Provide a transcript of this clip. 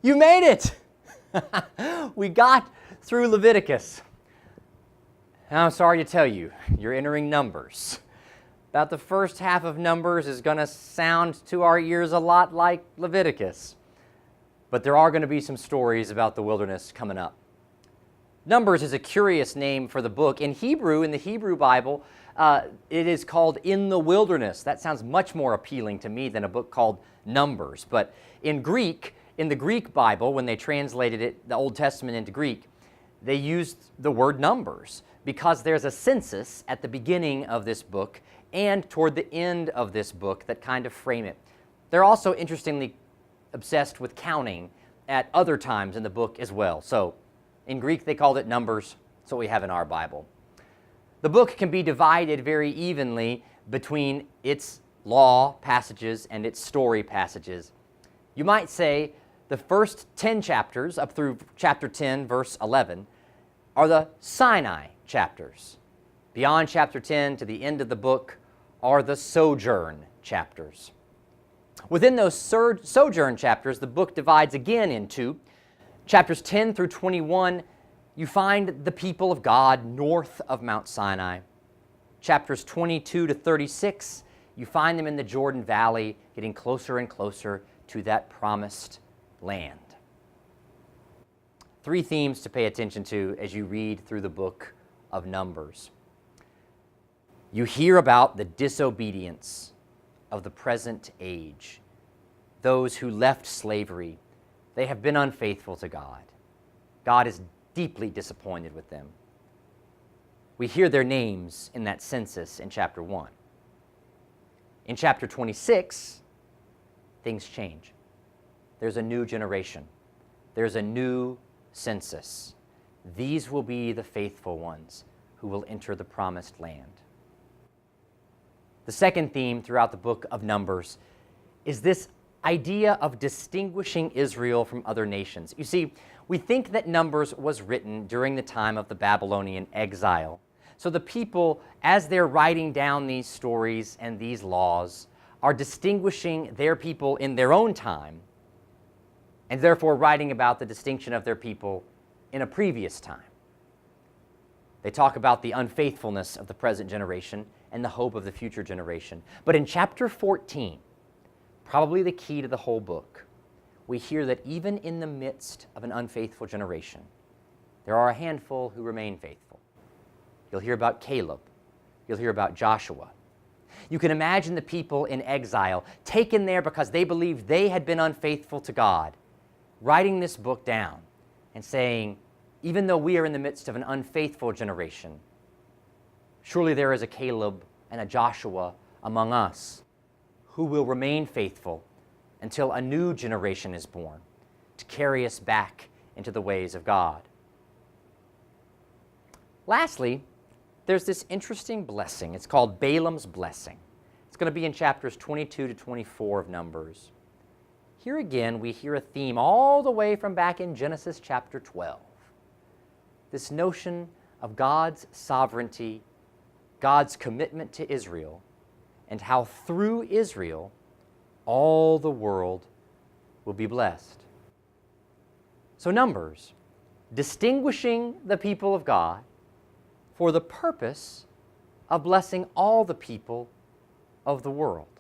You made it! We got through Leviticus. And I'm sorry to tell you, you're entering Numbers. About the first half of Numbers is going to sound to our ears a lot like Leviticus. But there are going to be some stories about the wilderness coming up. Numbers is a curious name for the book. In Hebrew, in the Hebrew Bible, it is called In the Wilderness. That sounds much more appealing to me than a book called Numbers. But in Greek, in the Greek Bible, when they translated it, the Old Testament into Greek, they used the word Numbers because there's a census at the beginning of this book and toward the end of this book that kind of frame it. They're also interestingly obsessed with counting at other times in the book as well. So in Greek, they called it Numbers. That's what we have in our Bible. The book can be divided very evenly between its law passages and its story passages. You might say the first 10 chapters, up through chapter 10, verse 11, are the Sinai chapters. Beyond chapter 10 to the end of the book are the sojourn chapters. Within those sojourn chapters, the book divides again into chapters 10 through 21. You find the people of God north of Mount Sinai. Chapters 22 to 36, you find them in the Jordan Valley, getting closer and closer to that promised land. Three themes to pay attention to as you read through the book of Numbers. You hear about the disobedience of the present age, those who left slavery. They have been unfaithful to God. God is deeply disappointed with them. We hear their names in that census in chapter 1. In chapter 26, things change. There's a new generation. There's a new census. These will be the faithful ones who will enter the promised land. The second theme throughout the book of Numbers is this idea of distinguishing Israel from other nations. You see, we think that Numbers was written during the time of the Babylonian exile. So the people, as they're writing down these stories and these laws, are distinguishing their people in their own time, and therefore writing about the distinction of their people in a previous time. They talk about the unfaithfulness of the present generation and the hope of the future generation. But in chapter 14, probably the key to the whole book, we hear that even in the midst of an unfaithful generation, there are a handful who remain faithful. You'll hear about Caleb. You'll hear about Joshua. You can imagine the people in exile, taken there because they believed they had been unfaithful to God, writing this book down and saying, even though we are in the midst of an unfaithful generation, surely there is a Caleb and a Joshua among us who will remain faithful until a new generation is born to carry us back into the ways of God. Lastly, there's this interesting blessing. It's called Balaam's blessing. It's going to be in chapters 22 to 24 of Numbers. Here again, we hear a theme all the way from back in Genesis chapter 12. This notion of God's sovereignty, God's commitment to Israel, and how through Israel, all the world will be blessed. So Numbers, distinguishing the people of God for the purpose of blessing all the people of the world.